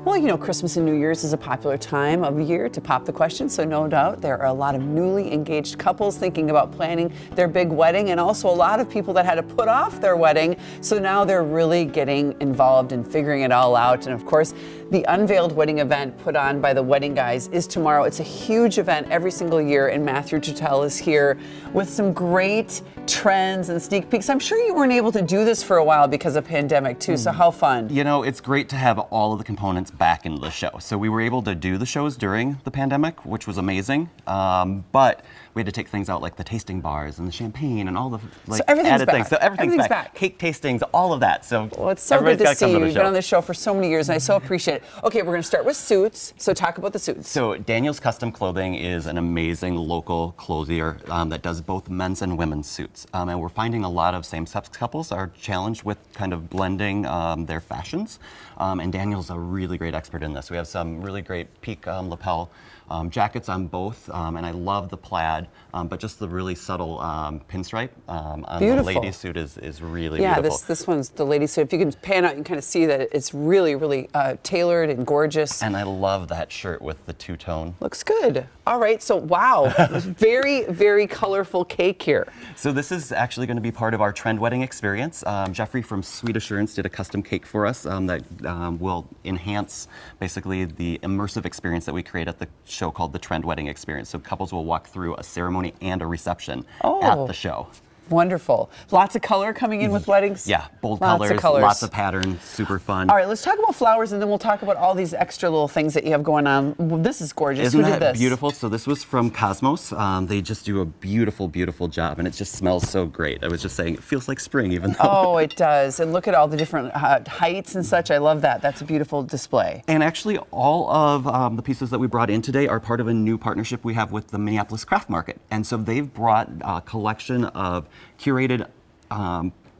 Well, you know, Christmas and New Year's is a popular time of year to pop the question, so no doubt there are a lot of newly engaged couples thinking about planning their big wedding, and also a lot of people that had to put off their wedding, so now they're really getting involved and figuring it all out. And of course, the Unveiled Wedding event put on by the Wedding Guys is tomorrow. It's a huge event every single year, and Matthew Tutel is here with some great trends and sneak peeks. I'm sure you weren't able to do this for a while because of pandemic too, so how fun. You know, it's great to have all of the components back into the show. So we were able to do the shows during the pandemic, which was amazing, but we had to take things out like the tasting bars and the champagne and all the so everything's added back. things. So everything's back. Cake tastings, all of that. So well, it's so good to see you. You've been on the show for so many years, and I so appreciate it. Okay, we're going to start with suits. So talk about the suits. So Daniel's Custom Clothing is an amazing local clothier that does both men's and women's suits. And we're finding a lot of same-sex couples are challenged with kind of blending their fashions. And Daniel's a really great expert in this. We have some really great peak lapel jackets on both, and I love the plaid, but just the really subtle pinstripe on the lady suit is really beautiful. Yeah, this one's the lady suit. If you can pan out, you can kind of see that it's really, really tailored and gorgeous. And I love that shirt with the two-tone. Looks good. All right, so wow, very, very colorful cake here. So this is actually going to be part of our Trend Wedding experience. Jeffrey from Sweet Assurance did a custom cake for us that will enhance basically the immersive experience that we create at the show called the Trend Wedding Experience. So couples will walk through a ceremony and a reception at the show. Wonderful. Lots of color coming in with weddings? Yeah, bold colors, lots of patterns, super fun. All right, let's talk about flowers, and then we'll talk about all these extra little things that you have going on. Well, this is gorgeous. Isn't Who did that this? beautiful? So this was from Cosmos. They just do a beautiful, beautiful job, and it just smells so great. I was just saying, it feels like spring even though. Oh, it does. And look at all the different heights and such. I love that. That's a beautiful display. And actually, all of the pieces that we brought in today are part of a new partnership we have with the Minneapolis Craft Market. And so they've brought a collection of curated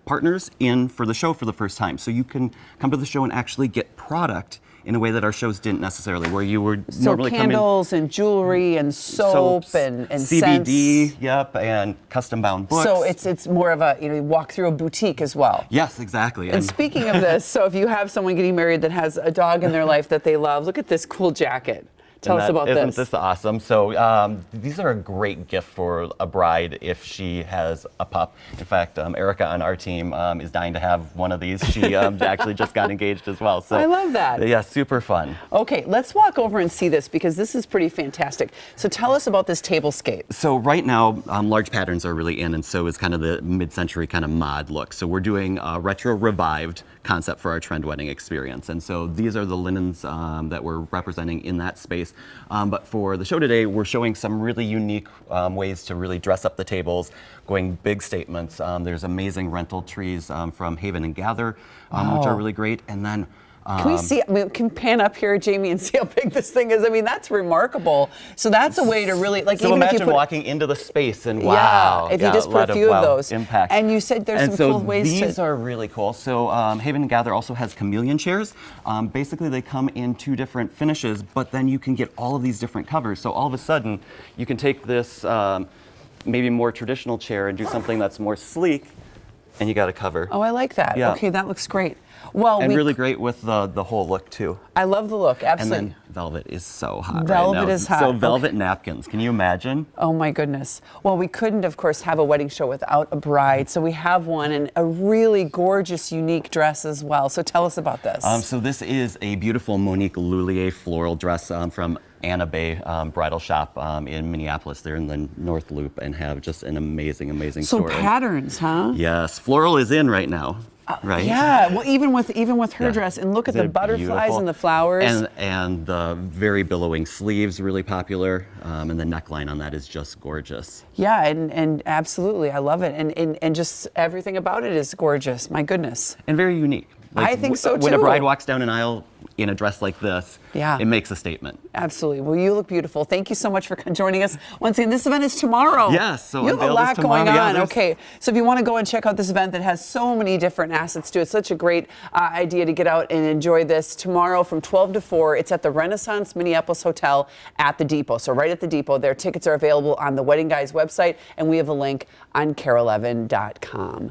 partners in for the show for the first time. So you can come to the show and actually get product in a way that our shows didn't necessarily, where you were normally candles and jewelry and soap and CBD, scents. Yep, and custom bound books. So it's more of a, you walk through a boutique as well. Yes, exactly. And speaking of this, so if you have someone getting married that has a dog in their life that they love, look at this cool jacket. Tell us about this. Isn't this awesome? So these are a great gift for a bride if she has a pup. In fact, Erica on our team is dying to have one of these. She actually just got engaged as well. So I love that. Yeah, super fun. Okay, let's walk over and see this because this is pretty fantastic. So tell us about this tablescape. So right now, large patterns are really in, and so is kind of the mid-century kind of mod look. So we're doing a retro revived concept for our Trend Wedding experience. And so these are the linens that we're representing in that space. But for the show today, we're showing some really unique ways to really dress up the tables, going big statements. There's amazing rental trees from Haven and Gather, which are really great. And then can we see, can pan up here, Jamie, and see how big this thing is? I mean, that's remarkable. So that's a way to really, like, so even imagine if you put, walking into the space and wow. Yeah, if you just put a few of those. Impact. And you said there's some cool ways to. These are really cool. So Haven and Gather also has chameleon chairs. Basically, they come in two different finishes, but then you can get all of these different covers. So all of a sudden, you can take this maybe more traditional chair and do something that's more sleek, and you got a cover. Oh, I like that. Yeah. Okay, that looks great. Well, and really great with the whole look too. I love the look, absolutely. And then velvet is so hot velvet right now. is hot. So velvet napkins, can you imagine? Oh my goodness. Well, we couldn't, of course, have a wedding show without a bride. So we have one, and a really gorgeous, unique dress as well. So tell us about this. So this is a beautiful Monique Lullier floral dress from Anna Bay Bridal Shop in Minneapolis. They're in the North Loop and have just an amazing, amazing store. So patterns, huh? Yes, floral is in right now. Right. Yeah. Well, even with her dress, and look at the butterflies beautiful? And the flowers, and the very billowing sleeves, really popular, and the neckline on that is just gorgeous. Yeah, and absolutely, I love it, and just everything about it is gorgeous. My goodness. And very unique. Like, I think so too. When a bride walks down an aisle in a dress like this, it makes a statement. Absolutely. Well, you look beautiful. Thank you so much for joining us. Once again, this event is tomorrow. Yes. So you have a lot going on. Yeah, okay. So if you want to go and check out this event that has so many different assets to it, such a great idea to get out and enjoy this tomorrow from 12 to 4. It's at the Renaissance Minneapolis Hotel at the Depot. So right at the Depot, their tickets are available on the Wedding Guys website, and we have a link on KARE11.com.